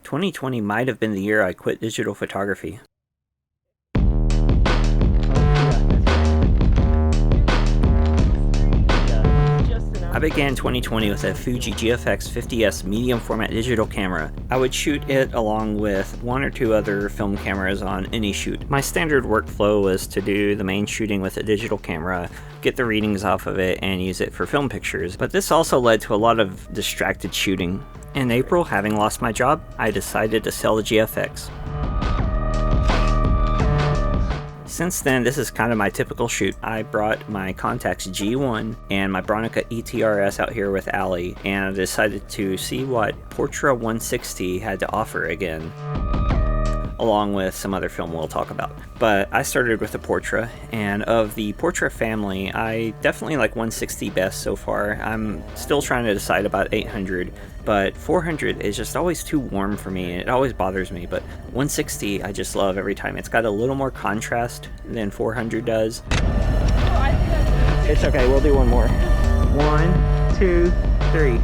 2020 might have been the year I quit digital photography. I began 2020 with a Fuji GFX 50S medium format digital camera. I would shoot it along with one or two other film cameras on any shoot. My standard workflow was to do the main shooting with a digital camera, get the readings off of it, and use it for film pictures. But this also led to a lot of distracted shooting. In April, having lost my job, I decided to sell the GFX. Since then, this is kind of my typical shoot. I brought my Contax G1 and my Bronica ETRS out here with Ali, and I decided to see what Portra 160 had to offer again, along with some other film we'll talk about. But I started with the Portra, and of the Portra family, I definitely like 160 best so far. I'm still trying to decide about 800, but 400 is just always too warm for me. It always bothers me, but 160 I just love every time. It's got a little more contrast than 400 does. It's okay, we'll do one more. 1, 2, 3.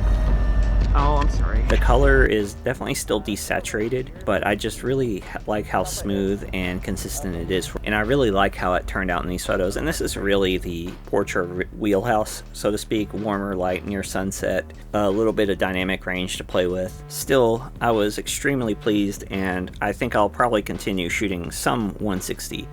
Oh, I'm sorry. The color is definitely still desaturated, but I just really like how smooth and consistent it is. And I really like how it turned out in these photos. And this is really the Portra wheelhouse, so to speak. Warmer light near sunset, a little bit of dynamic range to play with. Still, I was extremely pleased, and I think I'll probably continue shooting some 160.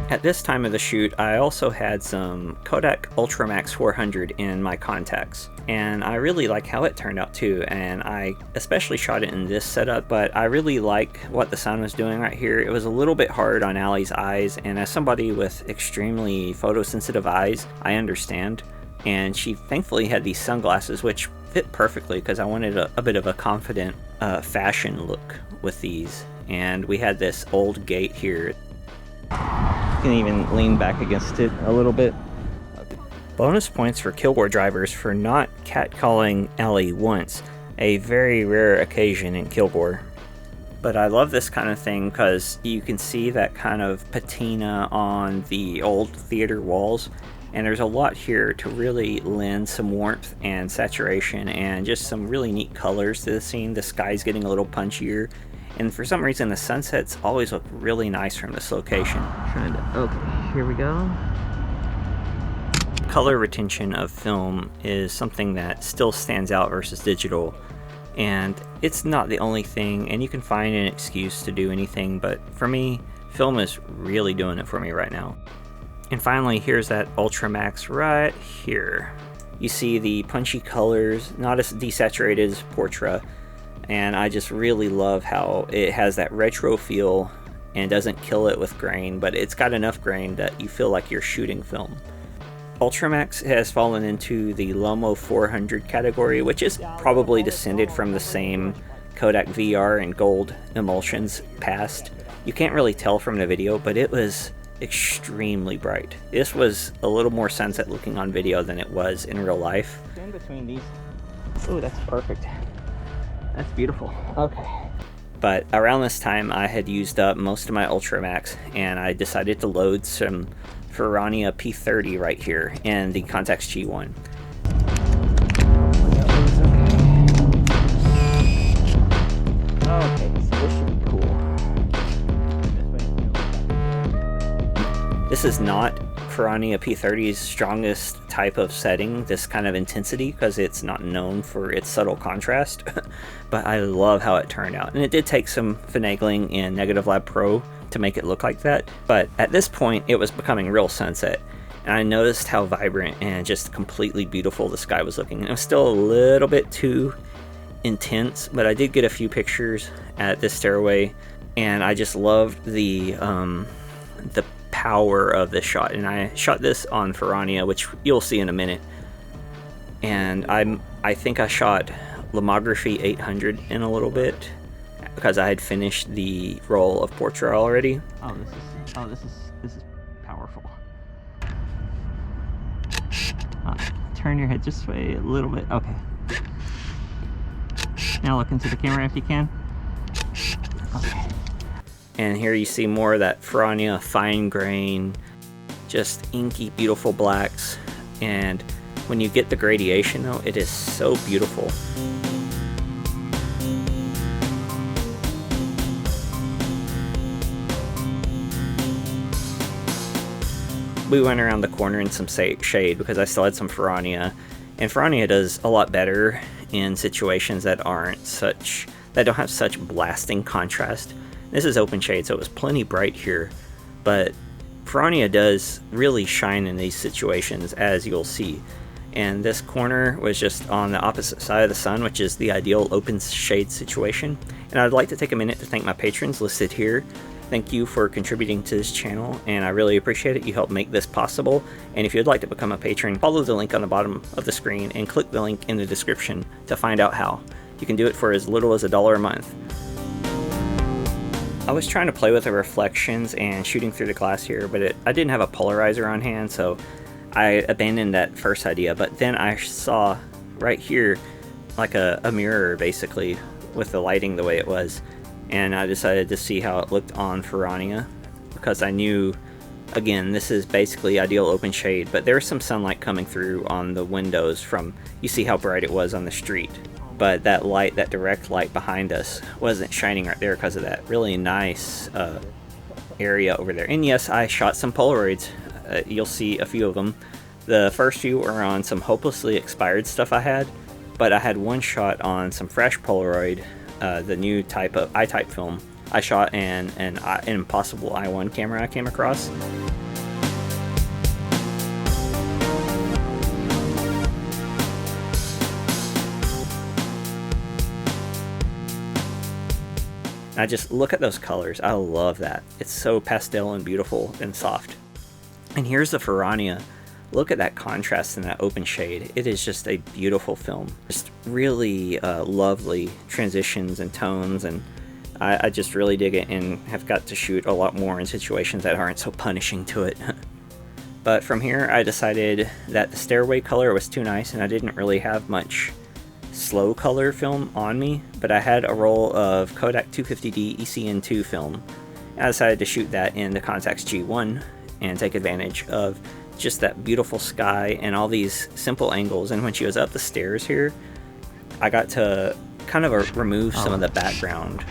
At this time of the shoot, I also had some Kodak Ultramax 400 in my contacts, and I really like how it turned out too, and I especially shot it in this setup, but I really like what the sun was doing right here. It was a little bit hard on Allie's eyes, and as somebody with extremely photosensitive eyes, I understand, and she thankfully had these sunglasses which fit perfectly because I wanted a bit of a confident fashion look with these, and we had this old gate here. You can even lean back against it a little bit. Bonus points for Kilgore drivers for not catcalling Ellie once, a very rare occasion in Kilgore. But I love this kind of thing because you can see that kind of patina on the old theater walls, and there's a lot here to really lend some warmth and saturation and just some really neat colors to the scene. The sky's getting a little punchier, and for some reason the sunsets always look really nice from this location. Okay, here we go. Color retention of film is something that still stands out versus digital, and it's not the only thing, and you can find an excuse to do anything, but for me, film is really doing it for me right now. And finally, here's that Ultramax right here. You see the punchy colors, not as desaturated as Portra, and I just really love how it has that retro feel and doesn't kill it with grain, but it's got enough grain that you feel like you're shooting film. Ultramax has fallen into the Lomo 400 category, which is probably descended from the same Kodak VR and gold emulsions past. You can't really tell from the video, but it was extremely bright. This was a little more sunset looking on video than it was in real life. In between these. Oh, that's perfect. That's beautiful. Okay. But around this time, I had used up most of my Ultramax, and I decided to load some Ferrania P30 right here in the Contax G1. Okay, so this should be cool. This is not Ferrania P30's strongest type of setting, this kind of intensity, because it's not known for its subtle contrast, but I love how it turned out. And it did take some finagling in Negative Lab Pro to make it look like that, but at this point it was becoming real sunset, and I noticed how vibrant and just completely beautiful the sky was looking. And it was still a little bit too intense, but I did get a few pictures at this stairway, and I just loved the power of this shot. And I shot this on Ferrania, which you'll see in a minute, and I think I shot Lomography 800 in a little bit because I had finished the roll of Portra already. This is powerful. Turn your head just way a little bit. Okay. Now look into the camera if you can. Okay. And here you see more of that Ferrania fine grain, just inky, beautiful blacks. And when you get the gradation though, it is so beautiful. we went around the corner in some shade because I still had some Ferrania, and Ferrania does a lot better in situations that don't have such blasting contrast. This is open shade, so it was plenty bright here, but Ferrania does really shine in these situations, as you'll see. And this corner was just on the opposite side of the sun, which is the ideal open shade situation. And I'd like to take a minute to thank my patrons listed here. Thank you for contributing to this channel, and I really appreciate it. You help make this possible. And if you'd like to become a patron, follow the link on the bottom of the screen and click the link in the description to find out how. You can do it for as little as $1 a month. I was trying to play with the reflections and shooting through the glass here, but I didn't have a polarizer on hand, so I abandoned that first idea. But then I saw right here like a mirror, basically, with the lighting the way it was, and I decided to see how it looked on Ferrania, because I knew, again, this is basically ideal open shade, but there was some sunlight coming through on the windows from, you see how bright it was on the street, but that light, that direct light behind us, wasn't shining right there because of that really nice area over there. And yes, I shot some Polaroids. You'll see a few of them. The first few were on some hopelessly expired stuff I had, but I had one shot on some fresh Polaroid, the new type of I-type film. I shot an Impossible I1 camera I came across. I just look at those colors. I love that. It's so pastel and beautiful and soft. And here's the Ferrania. Look at that contrast in that open shade. It is just a beautiful film. Just really lovely transitions and tones, and I just really dig it, and have got to shoot a lot more in situations that aren't so punishing to it. But from here I decided that the stairway color was too nice, and I didn't really have much slow color film on me, but I had a roll of Kodak 250D ECN2 film. I decided to shoot that in the Contax G1 and take advantage of just that beautiful sky and all these simple angles. And when she was up the stairs here, I got to kind of remove some of the background,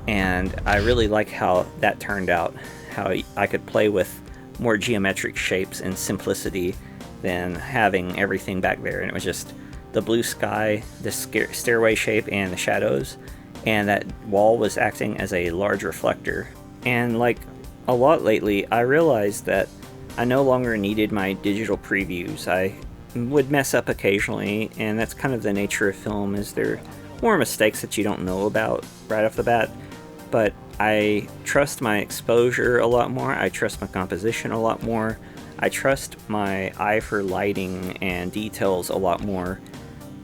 and I really like how that turned out, how I could play with more geometric shapes and simplicity than having everything back there. And it was just the blue sky, the stairway shape, and the shadows, and that wall was acting as a large reflector. And like a lot lately, I realized that I no longer needed my digital previews. I would mess up occasionally, and that's kind of the nature of film, is there more mistakes that you don't know about right off the bat. But I trust my exposure a lot more, I trust my composition a lot more, I trust my eye for lighting and details a lot more,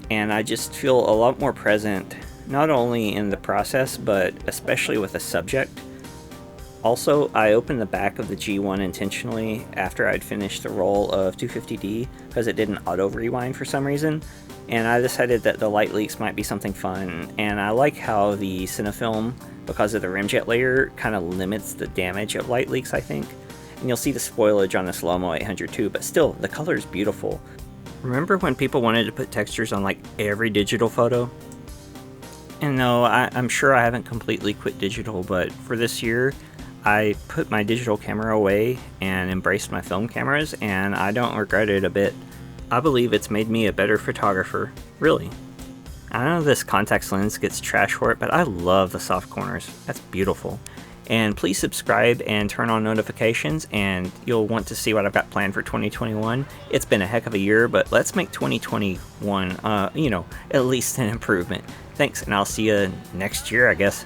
and I just feel a lot more present, not only in the process, but especially with the subject. Also, I opened the back of the G1 intentionally after I'd finished the roll of 250D, because it didn't auto rewind for some reason, and I decided that the light leaks might be something fun. And I like how the Cinefilm, because of the rimjet layer, kind of limits the damage of light leaks, I think. And you'll see the spoilage on this Lomo 800 too, but still, the color is beautiful. Remember when people wanted to put textures on like every digital photo? And no, I'm sure I haven't completely quit digital, but for this year, I put my digital camera away and embraced my film cameras, and I don't regret it a bit. I believe it's made me a better photographer, really. I know this Contax lens gets trash for it, but I love the soft corners. That's beautiful. And please subscribe and turn on notifications, and you'll want to see what I've got planned for 2021. It's been a heck of a year, but let's make 2021, at least an improvement. Thanks, and I'll see you next year, I guess.